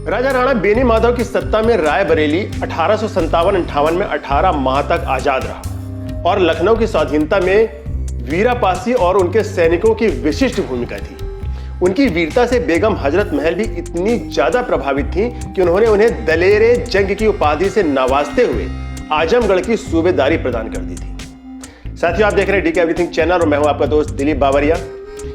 राजा राणा बेनी माधव की सत्ता में रायबरेली 1857-58 में 18 माह तक आजाद रहा और लखनऊ की स्वाधीनता में वीरापासी और उनके सैनिकों की विशिष्ट भूमिका थी। उनकी वीरता से बेगम हजरत महल भी इतनी ज्यादा प्रभावित थी कि उन्होंने उन्हें दलेरे जंग की उपाधि से नवाजते हुए आजमगढ़ की सूबेदारी प्रदान कर दी थी। साथियों, आप देख रहे हैं डीके एवरीथिंग चैनल और मैं हूं आपका दोस्त दिलीप बावरिया।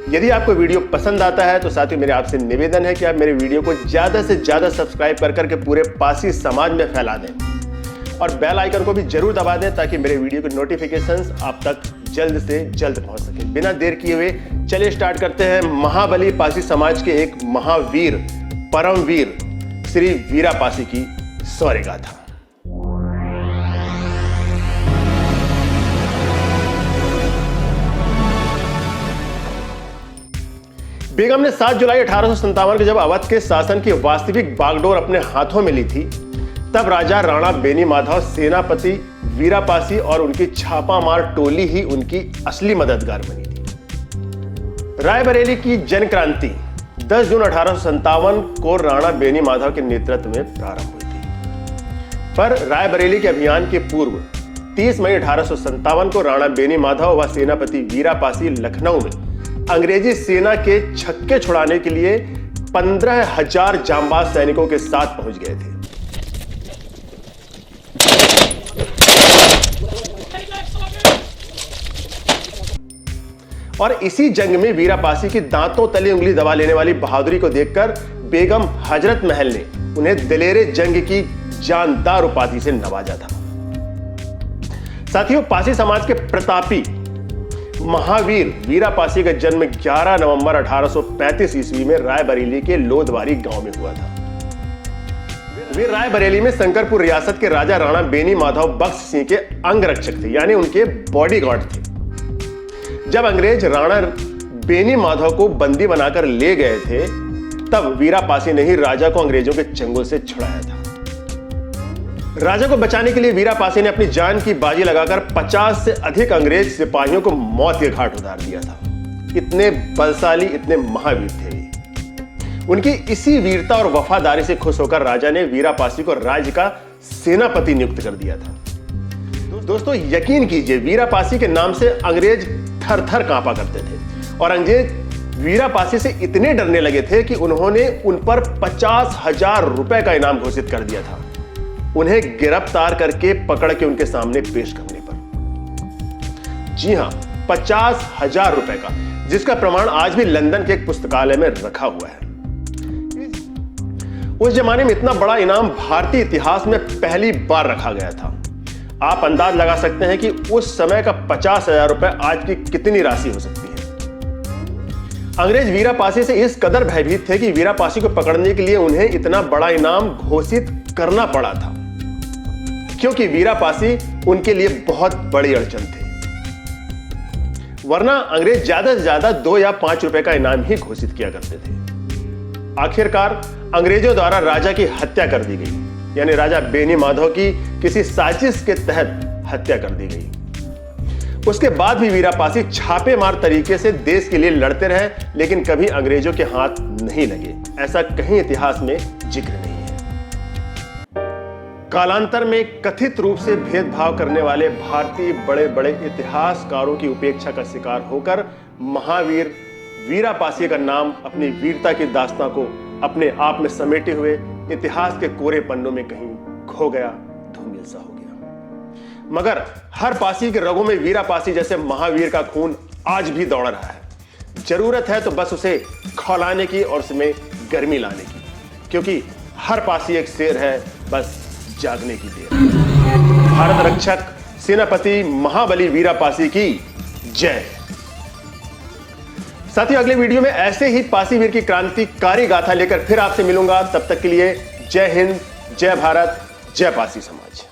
यदि आपको वीडियो पसंद आता है तो साथियों मेरे आपसे निवेदन है कि आप मेरे वीडियो को ज्यादा से ज्यादा सब्सक्राइब कर करके पूरे पासी समाज में फैला दें और बेल आइकन को भी जरूर दबा दें ताकि मेरे वीडियो के नोटिफिकेशंस आप तक जल्द से जल्द पहुंच सके। बिना देर किए हुए चलिए स्टार्ट करते हैं महाबली पासी समाज के एक महावीर परमवीर श्री वीरापासी की शौर्य गाथा। बेगम ने 7 जुलाई 1857 को जब अवध के शासन की वास्तविक बागडोर अपने हाथों में ली थी, तब राजा राणा बेनी माधव, सेनापति वीरापासी और उनकी छापामार टोली ही उनकी असली मददगार बनी थी। रायबरेली की जन क्रांति 10 जून 1857 को राणा बेनी माधव के नेतृत्व में प्रारंभ हुई थी, पर रायबरेली के अभियान के पूर्व 30 मई 1857 को राणा बेनी माधव व सेनापति वीरापासी लखनऊ में अंग्रेजी सेना के छक्के छुड़ाने के लिए 15,000 जांबाज सैनिकों के साथ पहुंच गए थे। और इसी जंग में वीरापासी की दांतों तले उंगली दबा लेने वाली बहादुरी को देखकर बेगम हजरत महल ने उन्हें दलेरे जंग की जानदार उपाधि से नवाजा था। साथियों, पासी समाज के प्रतापी महावीर वीरापासी का जन्म 11 नवंबर 1835 ईस्वी में रायबरेली के लोधवारी गांव में हुआ था। वे रायबरेली में शंकरपुर रियासत के राजा राणा बेनी माधव बख्श सिंह के अंगरक्षक थे, यानी उनके बॉडीगार्ड थे। जब अंग्रेज राणा बेनी माधव को बंदी बनाकर ले गए थे, तब वीरापासी ने ही राजा को अंग्रेजों के चंगुल से छुड़ाया था। राजा को बचाने के लिए वीरापासी ने अपनी जान की बाजी लगाकर 50 से अधिक अंग्रेज सिपाहियों को मौत के घाट उतार दिया था। इतने बलशाली, इतने महावीर थे वे। उनकी इसी वीरता और वफादारी से खुश होकर राजा ने वीरापासी को राज्य का सेनापति नियुक्त कर दिया था। दोस्तों, यकीन कीजिए, वीरापासी के नाम से अंग्रेज थर थर कांपा करते थे और अंग्रेज वीरापासी से इतने डरने लगे थे कि उन्होंने उन पर 50,000 रुपए का इनाम घोषित कर दिया था, उन्हें गिरफ्तार करके पकड़ के उनके सामने पेश करने पर। जी हां, 50,000 रुपए का, जिसका प्रमाण आज भी लंदन के एक पुस्तकालय में रखा हुआ है। उस जमाने में इतना बड़ा इनाम भारतीय इतिहास में पहली बार रखा गया था। आप अंदाज लगा सकते हैं कि उस समय का 50,000 रुपए आज की कितनी राशि हो सकती है। अंग्रेज वीरापासी से इस कदर भयभीत थे कि वीरापासी को पकड़ने के लिए उन्हें इतना बड़ा इनाम घोषित करना पड़ा था, क्योंकि वीरापासी उनके लिए बहुत बड़ी अड़चन थे। वरना अंग्रेज ज्यादा से ज्यादा 2 या 5 रुपए का इनाम ही घोषित किया करते थे। आखिरकार अंग्रेजों द्वारा राजा की हत्या कर दी गई, यानी राजा बेनी माधव की किसी साजिश के तहत हत्या कर दी गई। उसके बाद भी वीरापासी छापेमार तरीके से देश के लिए लड़ते रहे, लेकिन कभी अंग्रेजों के हाथ नहीं लगे। ऐसा कहीं इतिहास में जिक्र नहीं है। कालांतर में कथित रूप से भेदभाव करने वाले भारतीय बड़े बड़े इतिहासकारों की उपेक्षा का शिकार होकर महावीर वीरापासी का नाम अपनी वीरता की दास्तां को अपने आप में समेटे हुए इतिहास के कोरे पन्नों में कहीं खो गया, धूमिल सा हो गया। मगर हर पासी के रगों में वीरापासी जैसे महावीर का खून आज भी दौड़ रहा है। जरूरत है तो बस उसे खौलाने की और उसमें गर्मी लाने की, क्योंकि हर पासी एक शेर है, बस जागने की देर। भारत रक्षक सेनापति महाबली वीरापासी की जय। साथियों, अगले वीडियो में ऐसे ही पासी वीर की क्रांतिकारी गाथा लेकर फिर आपसे मिलूंगा। तब तक के लिए जय हिंद, जय भारत, जय पासी समाज।